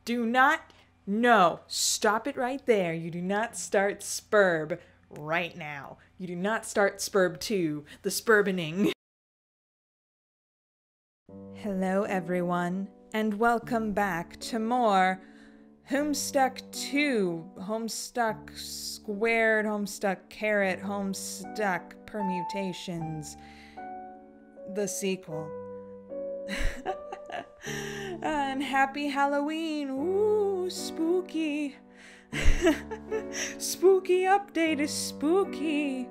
Do not, no, stop it right there. You do not start Spurb right now. You do not start Spurb 2, the Spurbening. Hello everyone, and welcome back to more Homestuck 2, Homestuck squared, Homestuck caret, Homestuck permutations, the sequel. And happy Halloween, ooh, spooky. Spooky update is spooky.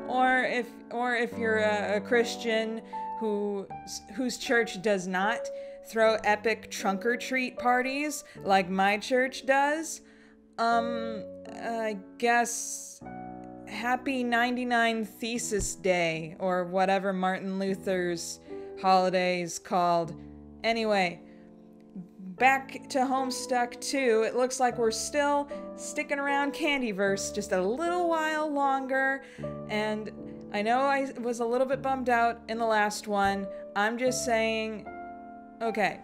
or if you're a Christian whose church does not throw epic trunk-or-treat parties like my church does, I guess happy 99 Thesis Day, or whatever Martin Luther's holiday's called. Anyway, back to Homestuck 2. It looks like we're still sticking around Candyverse just a little while longer, and I know I was a little bit bummed out in the last one. I'm just saying, okay.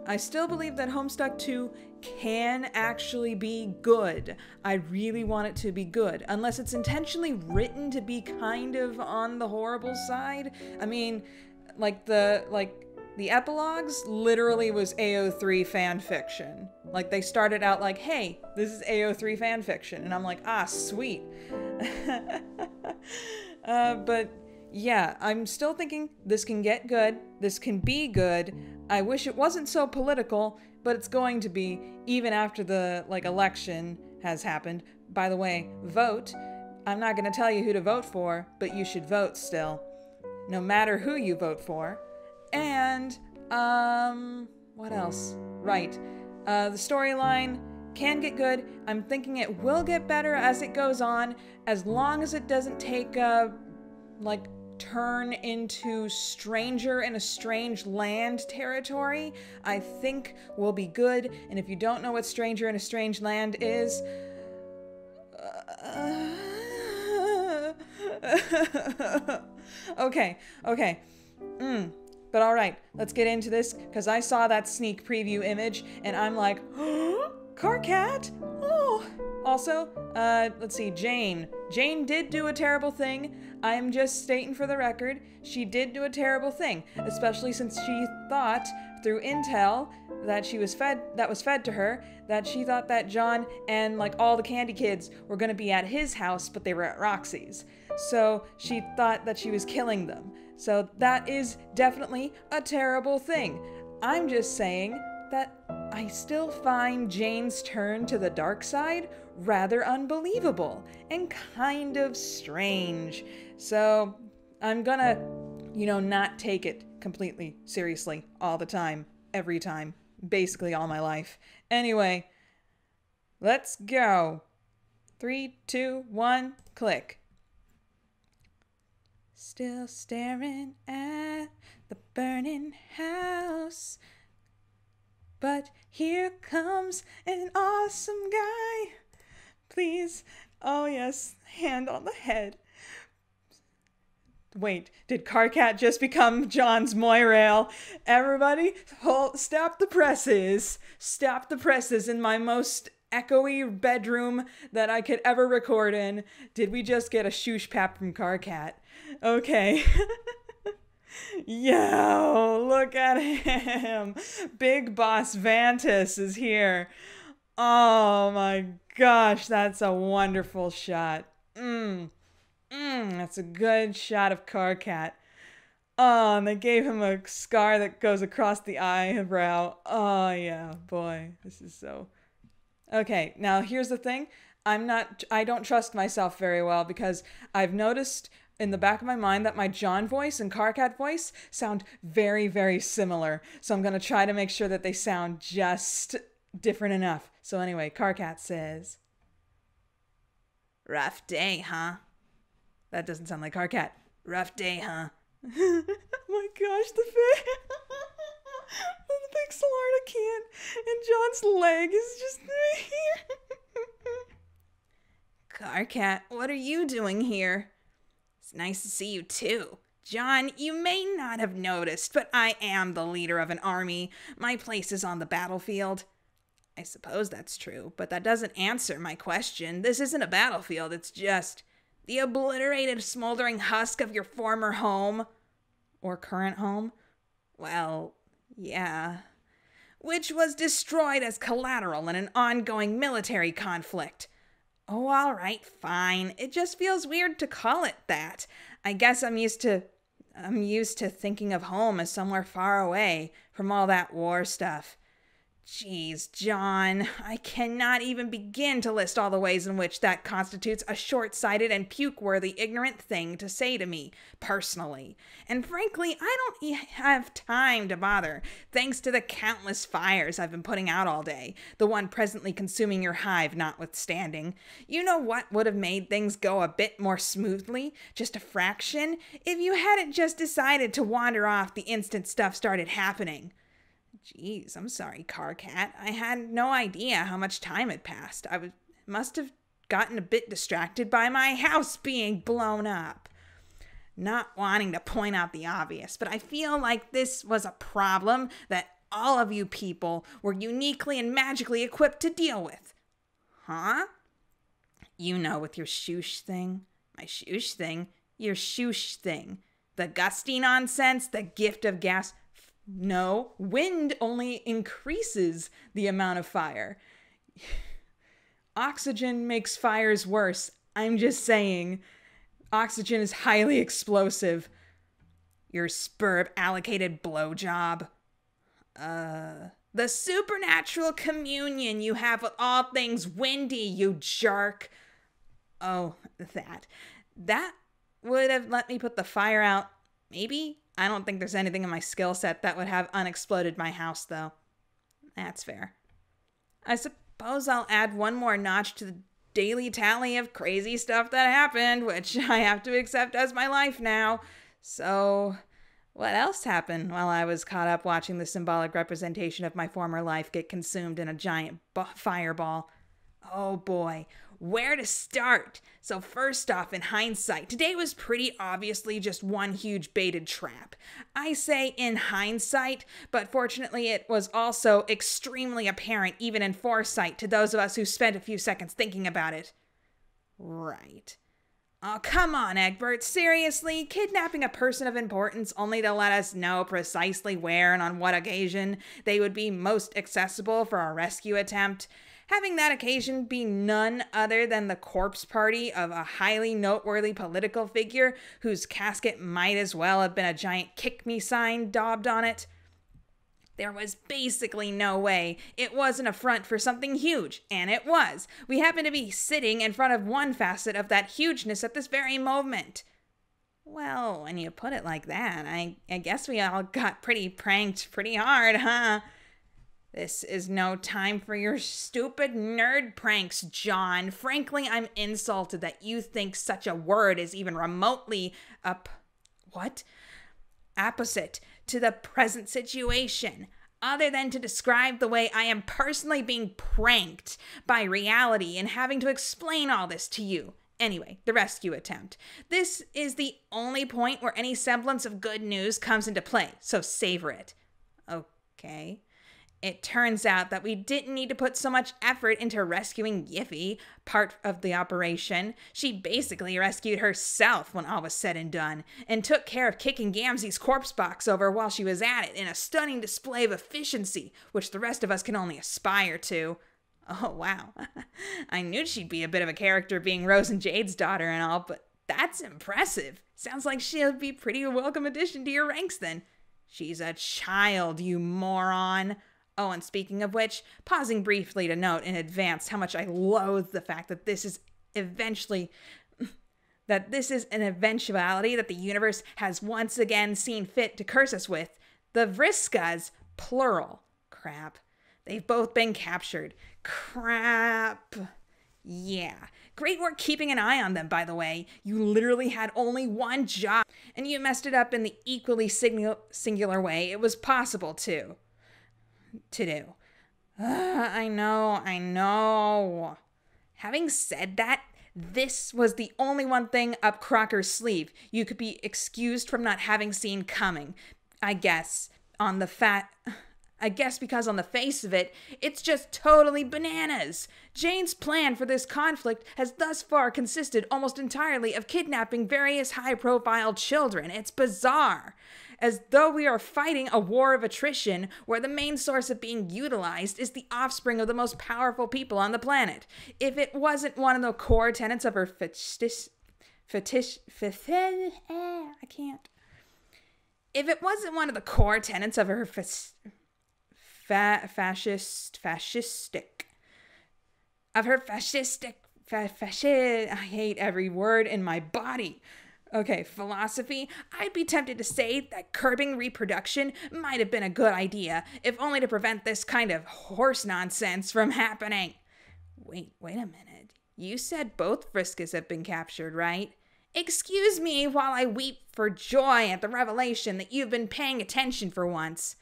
I still believe that Homestuck 2 can actually be good. I really want it to be good, unless it's intentionally written to be kind of on the horrible side. I mean, the epilogues literally was AO3 fan fiction. Like, they started out like, hey, this is AO3 fan fiction, and I'm like, ah, sweet. But yeah, I'm still thinking this can get good, this can be good. I wish it wasn't so political, but it's going to be, even after the, election has happened. By the way, vote. I'm not going to tell you who to vote for, but you should vote still, no matter who you vote for. And, what else? Right. The storyline can get good. I'm thinking it will get better as it goes on, as long as it doesn't take turn into stranger in a strange land territory. I think we'll be good. And if you don't know what stranger in a strange land is, okay. But all right, let's get into this, because I saw that sneak preview image and I'm like, oh, Karkat? Oh. Also, let's see, Jane. Jane did do a terrible thing. I'm just stating for the record, she did do a terrible thing, especially since she thought through intel that was fed to her, that she thought that John and all the candy kids were going to be at his house, but they were at Roxy's. So she thought that she was killing them. So that is definitely a terrible thing. I'm just saying that I still find Jane's turn to the dark side rather unbelievable and kind of strange. So I'm gonna, not take it completely seriously all the time, every time, basically all my life. Anyway, let's go. 3, 2, 1, click. Still staring at the burning house, but here comes an awesome guy. Please, oh yes, hand on the head. Wait, did Karkat just become John's moirail? Everybody, stop the presses. Stop the presses in my most echoey bedroom that I could ever record in. Did we just get a shoosh pap from Karkat? Okay. Yo, look at him. Big boss Vantas is here. Oh my gosh, that's a wonderful shot. That's a good shot of Karkat. Oh, and they gave him a scar that goes across the eyebrow. Oh yeah, boy, this is so... Okay, now here's the thing. I don't trust myself very well, because I've noticed in the back of my mind that my John voice and Karkat voice sound very, very similar. So I'm going to try to make sure that they sound just different enough. So anyway, Karkat says, "Rough day, huh?" That doesn't sound like Karkat. "Rough day, huh?" Oh my gosh, the big Florida can, and John's leg is just here. "Karkat, what are you doing here?" "It's nice to see you too. John, you may not have noticed, but I am the leader of an army. My place is on the battlefield. I suppose that's true, but that doesn't answer my question. This isn't a battlefield, it's just the obliterated, smoldering husk of your former home. Or current home? Well, yeah. Which was destroyed as collateral in an ongoing military conflict. Oh, all right, fine. It just feels weird to call it that. I guess I'm used to thinking of home as somewhere far away from all that war stuff. Jeez, John, I cannot even begin to list all the ways in which that constitutes a short-sighted and puke-worthy ignorant thing to say to me, personally. And frankly, I don't have time to bother, thanks to the countless fires I've been putting out all day, the one presently consuming your hive notwithstanding. You know what would have made things go a bit more smoothly, just a fraction, if you hadn't just decided to wander off the instant stuff started happening. Jeez, I'm sorry, Karkat. I had no idea how much time had passed. Must have gotten a bit distracted by my house being blown up. Not wanting to point out the obvious, but I feel like this was a problem that all of you people were uniquely and magically equipped to deal with. Huh? You know, with your shoosh thing. My shoosh thing? Your shoosh thing. The gusty nonsense, the gift of gas. No, wind only increases the amount of fire. Oxygen makes fires worse. I'm just saying. Oxygen is highly explosive. Your spurb allocated blowjob. The supernatural communion you have with all things windy, you jerk. Oh, that. That would have let me put the fire out. Maybe? I don't think there's anything in my skill set that would have unexploded my house, though. That's fair. I suppose I'll add one more notch to the daily tally of crazy stuff that happened, which I have to accept as my life now. So, what else happened while I was caught up watching the symbolic representation of my former life get consumed in a giant fireball? Oh boy, where to start? So first off, in hindsight, today was pretty obviously just one huge baited trap. I say in hindsight, but fortunately it was also extremely apparent even in foresight to those of us who spent a few seconds thinking about it. Right. Oh, come on, Egbert. Seriously? Kidnapping a person of importance only to let us know precisely where and on what occasion they would be most accessible for our rescue attempt? Having that occasion be none other than the corpse party of a highly noteworthy political figure whose casket might as well have been a giant kick-me sign daubed on it. There was basically no way it wasn't a front for something huge, and it was. We happened to be sitting in front of one facet of that hugeness at this very moment. Well, when you put it like that, I guess we all got pretty pranked pretty hard, huh? This is no time for your stupid nerd pranks, John. Frankly, I'm insulted that you think such a word is even remotely opposite to the present situation, other than to describe the way I am personally being pranked by reality and having to explain all this to you. Anyway, the rescue attempt. This is the only point where any semblance of good news comes into play, so savor it. Okay. It turns out that we didn't need to put so much effort into rescuing Yiffy, part of the operation. She basically rescued herself when all was said and done, and took care of kicking Gamzee's corpse box over while she was at it in a stunning display of efficiency, which the rest of us can only aspire to. Oh, wow. I knew she'd be a bit of a character being Rose and Jade's daughter and all, but that's impressive. Sounds like she'll be pretty welcome addition to your ranks then. She's a child, you moron. Oh, and speaking of which, pausing briefly to note in advance how much I loathe the fact that this is an eventuality that the universe has once again seen fit to curse us with. The Vriskas, plural. Crap. They've both been captured. Crap. Yeah. Great work keeping an eye on them, by the way. You literally had only one job, and you messed it up in the equally singular way it was possible to do. I know. Having said that, This was the only one thing up Crocker's sleeve you could be excused from not having seen coming. I guess because on the face of it, it's just totally bananas. Jane's plan for this conflict has thus far consisted almost entirely of kidnapping various high-profile children. It's bizarre. As though we are fighting a war of attrition where the main source of being utilized is the offspring of the most powerful people on the planet. If it wasn't one of the core tenets of her If it wasn't one of the core tenets of her I hate every word in my body. Okay, philosophy, I'd be tempted to say that curbing reproduction might have been a good idea, if only to prevent this kind of horse nonsense from happening. Wait a minute. You said both Friskas have been captured, right? Excuse me while I weep for joy at the revelation that you've been paying attention for once.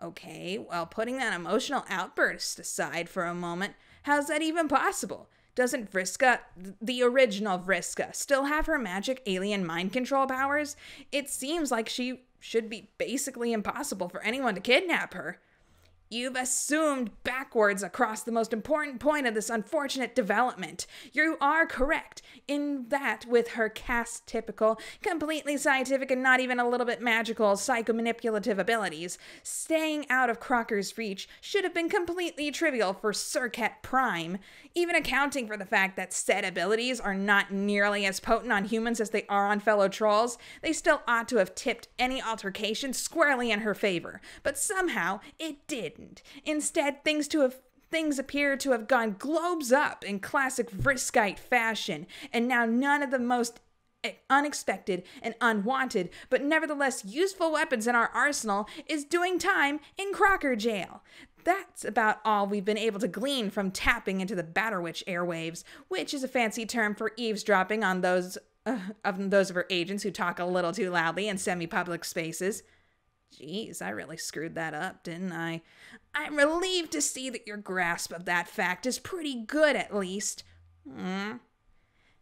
Okay, well, putting that emotional outburst aside for a moment, how's that even possible? Doesn't Vriska, the original Vriska, still have her magic alien mind control powers? It seems like she should be basically impossible for anyone to kidnap her. You've assumed backwards across the most important point of this unfortunate development. You are correct in that with her cast-typical, completely scientific and not even a little bit magical psychomanipulative abilities, staying out of Crocker's reach should have been completely trivial for Circuit Prime, even accounting for the fact that said abilities are not nearly as potent on humans as they are on fellow trolls. They still ought to have tipped any altercation squarely in her favor, but somehow it did. Instead, things appear to have gone globes up in classic Vriskite fashion, and now none of the most unexpected and unwanted, but nevertheless useful weapons in our arsenal is doing time in Crocker Jail. That's about all we've been able to glean from tapping into the Batterwitch airwaves, which is a fancy term for eavesdropping on those of her agents who talk a little too loudly in semi-public spaces. Geez, I really screwed that up, didn't I? I'm relieved to see that your grasp of that fact is pretty good, at least.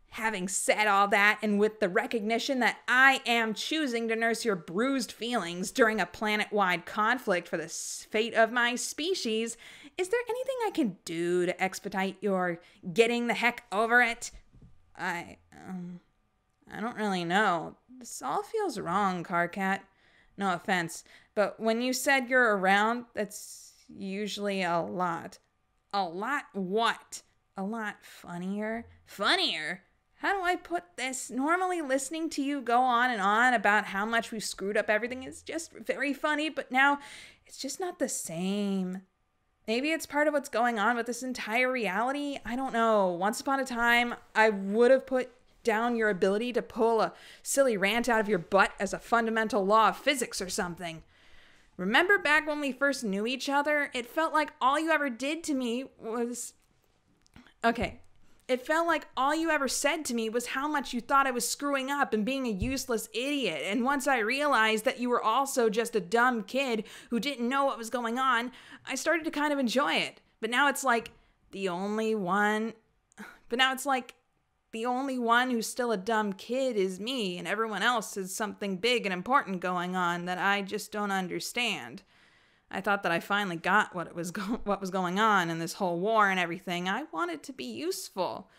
Having said all that, and with the recognition that I am choosing to nurse your bruised feelings during a planet-wide conflict for the fate of my species, is there anything I can do to expedite your getting the heck over it? I don't really know. This all feels wrong, Karkat. No offense, but when you said you're around, that's usually a lot. A lot what? A lot funnier? Funnier? How do I put this? Normally listening to you go on and on about how much we've screwed up everything is just very funny, but now it's just not the same. Maybe it's part of what's going on with this entire reality. I don't know. Once upon a time, I would have put down your ability to pull a silly rant out of your butt as a fundamental law of physics or something. Remember back when we first knew each other? It felt like all you ever did to me was... Okay. It felt like all you ever said to me was how much you thought I was screwing up and being a useless idiot. And once I realized that you were also just a dumb kid who didn't know what was going on, I started to kind of enjoy it. But now it's like the only one who's still a dumb kid is me, and everyone else has something big and important going on that I just don't understand. I thought that I finally got what was going on in this whole war and everything. I wanted to be useful.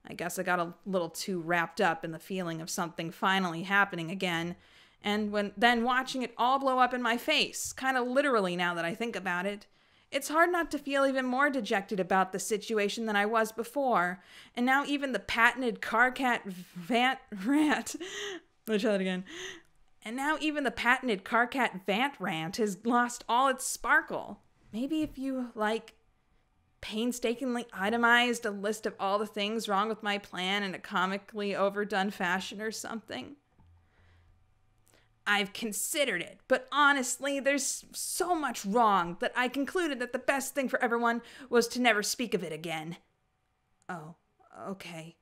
I guess I got a little too wrapped up in the feeling of something finally happening again, and then watching it all blow up in my face, kind of literally now that I think about it. It's hard not to feel even more dejected about the situation than I was before. And now even the patented Karkat Vant rant... Let me try that again. And now even the patented Karkat Vant rant has lost all its sparkle. Maybe if you, painstakingly itemized a list of all the things wrong with my plan in a comically overdone fashion or something. I've considered it, but honestly, there's so much wrong that I concluded that the best thing for everyone was to never speak of it again. Oh, okay.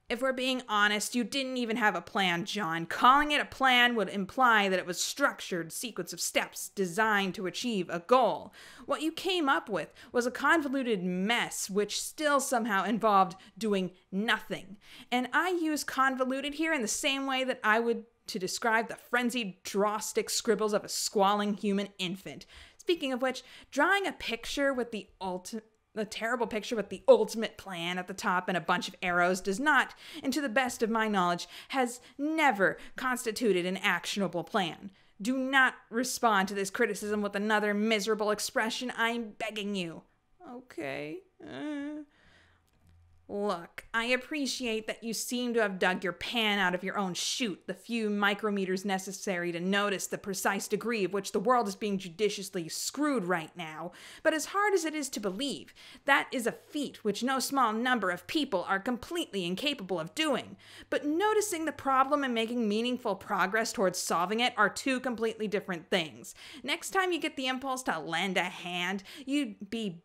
If we're being honest, you didn't even have a plan, John. Calling it a plan would imply that it was a structured sequence of steps designed to achieve a goal. What you came up with was a convoluted mess which still somehow involved doing nothing. And I use convoluted here in the same way that I would to describe the frenzied draw-stick scribbles of a squalling human infant. Speaking of which, drawing a picture with the terrible picture with the ultimate plan at the top and a bunch of arrows does not, and to the best of my knowledge, has never constituted an actionable plan. Do not respond to this criticism with another miserable expression, I'm begging you. Okay. Look, I appreciate that you seem to have dug your pan out of your own chute, the few micrometers necessary to notice the precise degree of which the world is being judiciously screwed right now. But as hard as it is to believe, that is a feat which no small number of people are completely incapable of doing. But noticing the problem and making meaningful progress towards solving it are two completely different things. Next time you get the impulse to lend a hand, you'd be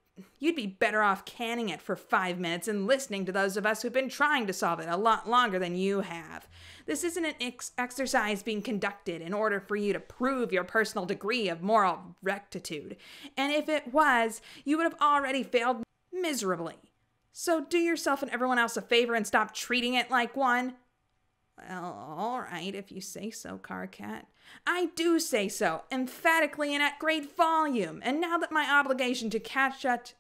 better off canning it for 5 minutes and listening to those of us who've been trying to solve it a lot longer than you have. This isn't an exercise being conducted in order for you to prove your personal degree of moral rectitude. And if it was, you would have already failed miserably. So do yourself and everyone else a favor and stop treating it like one. Well, all right, if you say so, Karkat. I do say so, emphatically and at great volume. And now that my obligation to catechitize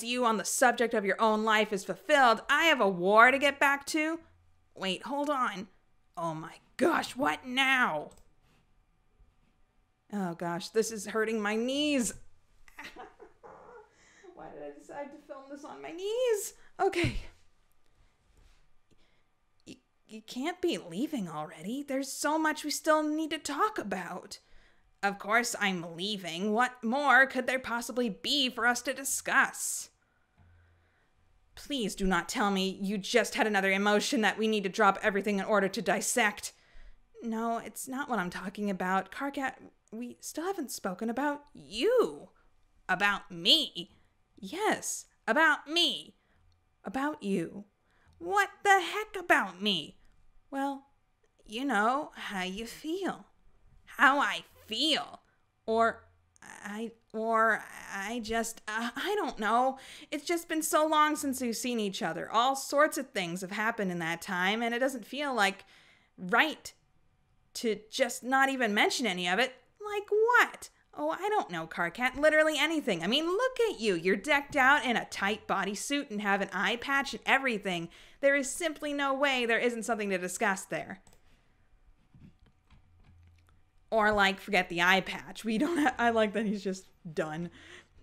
you on the subject of your own life is fulfilled, I have a war to get back to. Wait, hold on. Oh my gosh, what now? Oh gosh, this is hurting my knees. Why did I decide to film this on my knees? Okay. You can't be leaving already. There's so much we still need to talk about. Of course I'm leaving. What more could there possibly be for us to discuss? Please do not tell me you just had another emotion that we need to drop everything in order to dissect. No, it's not what I'm talking about. Karkat, we still haven't spoken about you. About me? Yes, about me. About you. What the heck about me? Well, you know, how you feel. How I feel. Or I don't know. It's just been so long since we've seen each other. All sorts of things have happened in that time, and it doesn't feel like right to just not even mention any of it. Like what? Oh, I don't know, Karkat. Literally anything. I mean, look at you. You're decked out in a tight bodysuit and have an eye patch and everything. There is simply no way there isn't something to discuss there. Or like, forget the eye patch. I like that he's just done.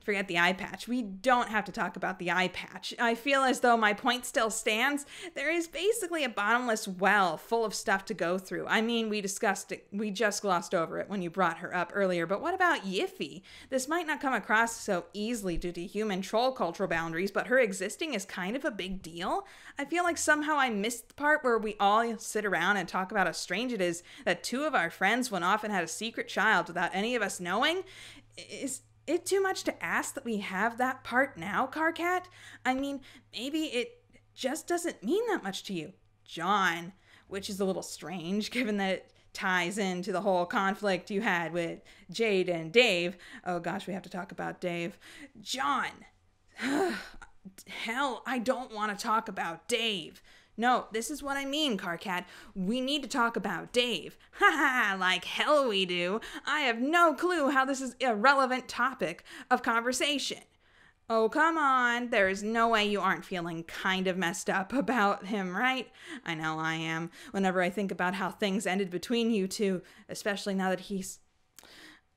Forget the eye patch. We don't have to talk about the eye patch. I feel as though my point still stands. There is basically a bottomless well full of stuff to go through. I mean, we discussed it. We just glossed over it when you brought her up earlier. But what about Yiffy? This might not come across so easily due to human troll cultural boundaries, but her existing is kind of a big deal. I feel like somehow I missed the part where we all sit around and talk about how strange it is that two of our friends went off and had a secret child without any of us knowing. Is it too much to ask that we have that part now, Karkat? I mean, maybe it just doesn't mean that much to you, John, which is a little strange given that it ties into the whole conflict you had with Jade and Dave. Oh gosh, we have to talk about Dave. John. Hell, I don't want to talk about Dave. No, this is what I mean, Karkat. We need to talk about Dave. Haha, like hell we do. I have no clue how this is a relevant topic of conversation. Oh, come on. There is no way you aren't feeling kind of messed up about him, right? I know I am. Whenever I think about how things ended between you two, especially now that he's...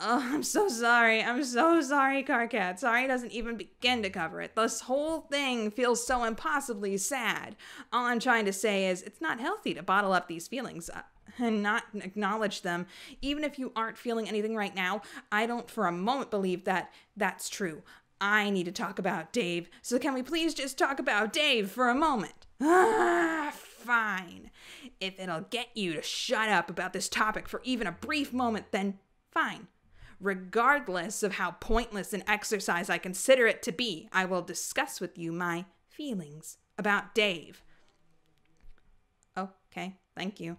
Oh, I'm so sorry. I'm so sorry, Karkat. Sorry doesn't even begin to cover it. This whole thing feels so impossibly sad. All I'm trying to say is it's not healthy to bottle up these feelings and not acknowledge them. Even if you aren't feeling anything right now, I don't for a moment believe that that's true. I need to talk about Dave. So can we please just talk about Dave for a moment? Fine. If it'll get you to shut up about this topic for even a brief moment, then fine. regardless of how pointless an exercise I consider it to be, I will discuss with you my feelings about Dave. Okay, thank you.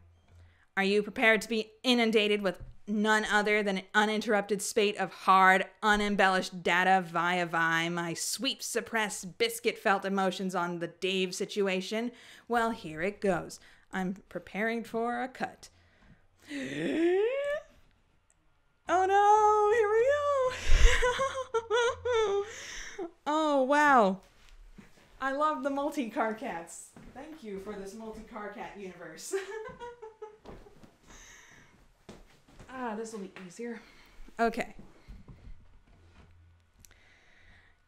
Are you prepared to be inundated with none other than an uninterrupted spate of hard, unembellished data via my sweep suppressed biscuit felt emotions on the Dave situation? Well, here it goes. I'm preparing for a cut. Oh no, here we go. Oh wow. I love the multi-Karkats. Thank you for this multi-Karkat universe. This will be easier. Okay.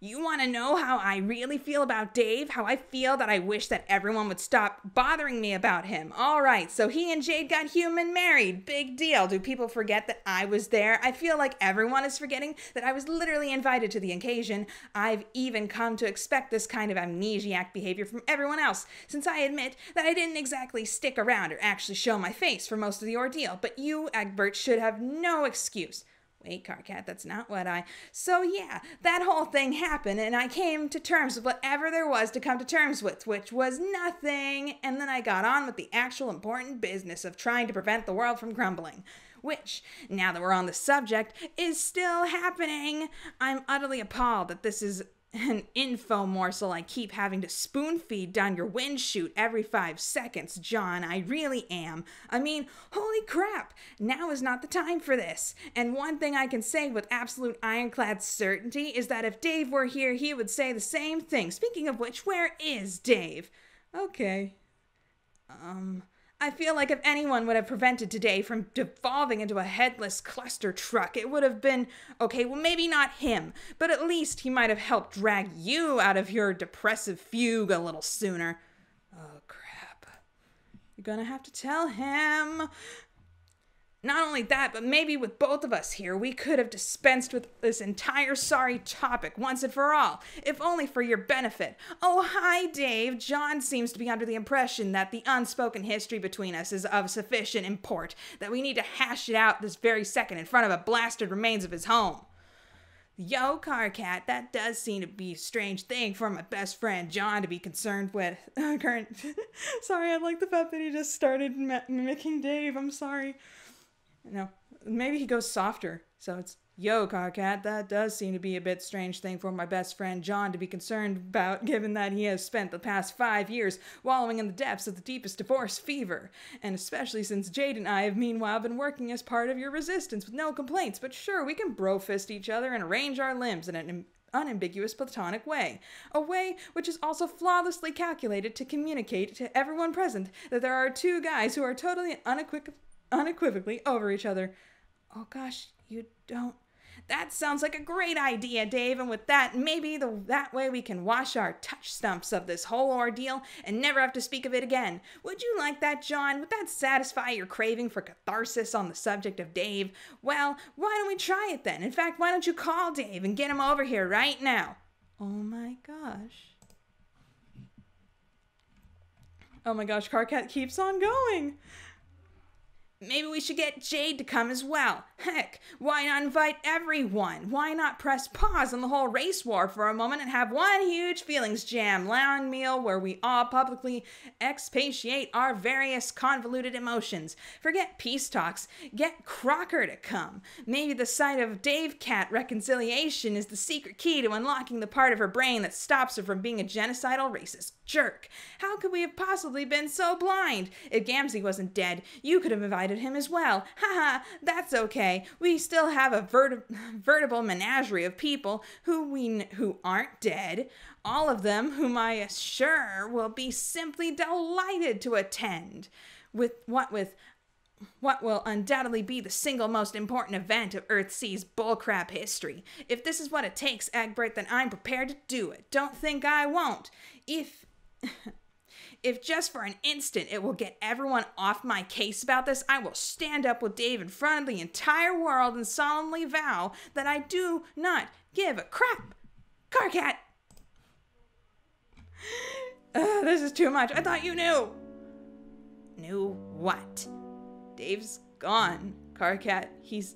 You want to know how I really feel about Dave? How I feel that I wish that everyone would stop bothering me about him. All right, so he and Jade got human married. Big deal. Do people forget that I was there? I feel like everyone is forgetting that I was literally invited to the occasion. I've even come to expect this kind of amnesiac behavior from everyone else, since I admit that I didn't exactly stick around or actually show my face for most of the ordeal. But you, Egbert, should have no excuse. Wait, Karkat, that's not what So yeah, that whole thing happened, and I came to terms with whatever there was to come to terms with, which was nothing, and then I got on with the actual important business of trying to prevent the world from crumbling. Which, now that we're on the subject, is still happening. I'm utterly appalled that this is an info morsel I keep having to spoon feed down your wind chute every 5 seconds, John. I really am. I mean, holy crap, now is not the time for this. And one thing I can say with absolute ironclad certainty is that if Dave were here, he would say the same thing. Speaking of which, where is Dave? Okay. I feel like if anyone would have prevented today from devolving into a headless cluster truck, it would have been, okay, well maybe not him, but at least he might have helped drag you out of your depressive fugue a little sooner. Oh crap. You're gonna have to tell him. Not only that, but maybe with both of us here, we could have dispensed with this entire sorry topic once and for all, if only for your benefit. Oh, hi, Dave. John seems to be under the impression that the unspoken history between us is of sufficient import, that we need to hash it out this very second in front of a blasted remains of his home. Yo, Karkat, that does seem to be a strange thing for my best friend John to be concerned with. Sorry, I like the fact that he just started mimicking Dave. I'm sorry. No, maybe he goes softer. So it's, yo, Karkat, that does seem to be a bit strange thing for my best friend John to be concerned about, given that he has spent the past 5 years wallowing in the depths of the deepest divorce fever. And especially since Jade and I have meanwhile been working as part of your resistance with no complaints. But sure, we can bro-fist each other and arrange our limbs in an unambiguous platonic way. A way which is also flawlessly calculated to communicate to everyone present that there are two guys who are totally unequivocally over each other. Oh gosh, you don't. That sounds like a great idea, Dave, and with that, maybe that way we can wash our touch stumps of this whole ordeal and never have to speak of it again. Would you like that, John? Would that satisfy your craving for catharsis on the subject of Dave? Well, why don't we try it then? In fact, why don't you call Dave and get him over here right now? Oh my gosh. Oh my gosh, Karkat keeps on going. Maybe we should get Jade to come as well. Heck, why not invite everyone? Why not press pause on the whole race war for a moment and have one huge feelings jam long meal where we all publicly expatiate our various convoluted emotions? Forget peace talks. Get Crocker to come. Maybe the sight of Dave Cat reconciliation is the secret key to unlocking the part of her brain that stops her from being a genocidal racist jerk. How could we have possibly been so blind? If Gamzee wasn't dead, you could have invited him as well. Haha, that's okay. We still have a veritable menagerie of people who aren't dead. All of them whom I assure will be simply delighted to attend. With what will undoubtedly be the single most important event of Earthsea's bullcrap history. If this is what it takes, Egbert, then I'm prepared to do it. Don't think I won't. If just for an instant it will get everyone off my case about this, I will stand up with Dave in front of the entire world and solemnly vow that I do not give a crap. Karkat! This is too much. I thought you knew. Knew what? Dave's gone. Karkat, he's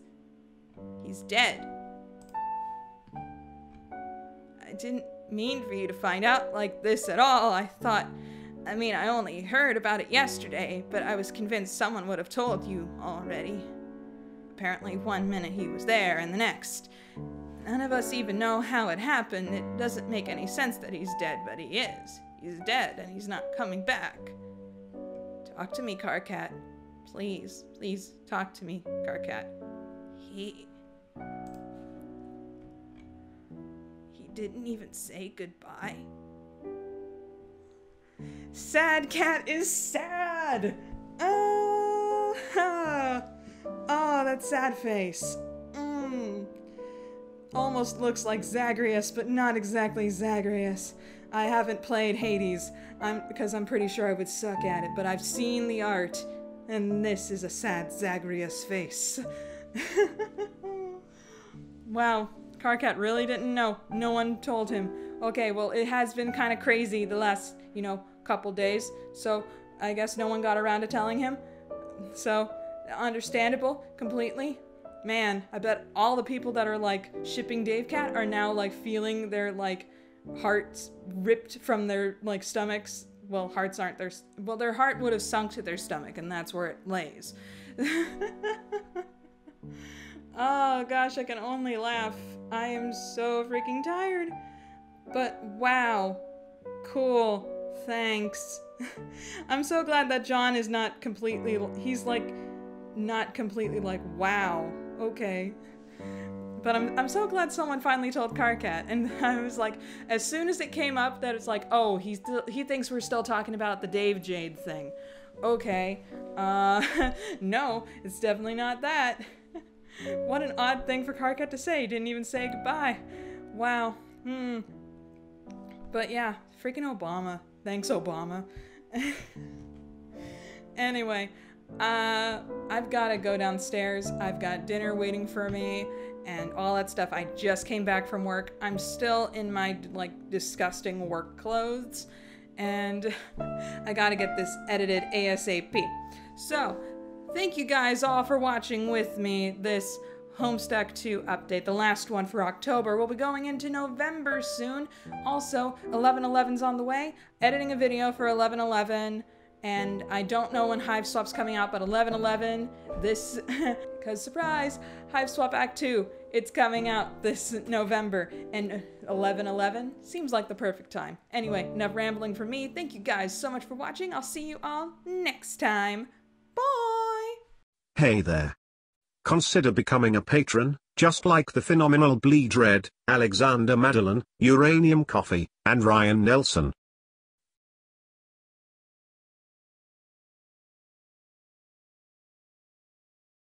He's dead. I didn't mean for you to find out like this at all. I only heard about it yesterday, but I was convinced someone would have told you already. Apparently 1 minute he was there and the next. None of us even know how it happened. It doesn't make any sense that he's dead, but he is. He's dead and he's not coming back. Talk to me, Karkat. Please, please talk to me, Karkat. He didn't even say goodbye. Sad cat is sad! Oh, that sad face. Almost looks like Zagreus, but not exactly Zagreus. I haven't played Hades, because I'm pretty sure I would suck at it, but I've seen the art, and this is a sad Zagreus face. Wow, Karkat really didn't know. No one told him. Okay, well, it has been kind of crazy the last, couple days, so I guess no one got around to telling him. So, understandable, completely. Man, I bet all the people that are, like, shipping Dave Cat are now, like, feeling their, like, hearts ripped from their, like, stomachs. Well, hearts aren't their... Well, their heart would have sunk to their stomach, and that's where it lays. Oh, gosh, I can only laugh. I am so freaking tired. But, wow. Cool. Thanks. I'm so glad that John is not completely... He's, like, not completely like, wow. Okay. But I'm so glad someone finally told Karkat, and I was like, as soon as it came up that it's like, oh, he thinks we're still talking about the Dave Jade thing. Okay. No, it's definitely not that. What an odd thing for Karkat to say. He didn't even say goodbye. Wow. But yeah, freaking Obama. Thanks, Obama. Anyway. I've got to go downstairs. I've got dinner waiting for me and all that stuff. I just came back from work. I'm still in my, like, disgusting work clothes, and I gotta get this edited ASAP. So, thank you guys all for watching with me this Homestuck 2 update, the last one for October. We'll be going into November soon. Also, 11/11's on the way. Editing a video for 11/11. And I don't know when Hive Swap's coming out, but 11/11, this, because surprise, Hive Swap Act 2, it's coming out this November, and 11/11 seems like the perfect time. Anyway, enough rambling for me. Thank you guys so much for watching. I'll see you all next time. Bye! Hey there. Consider becoming a patron, just like the phenomenal Bleed Red, Alexander Madeline, Uranium Coffee, and Ryan Nelson.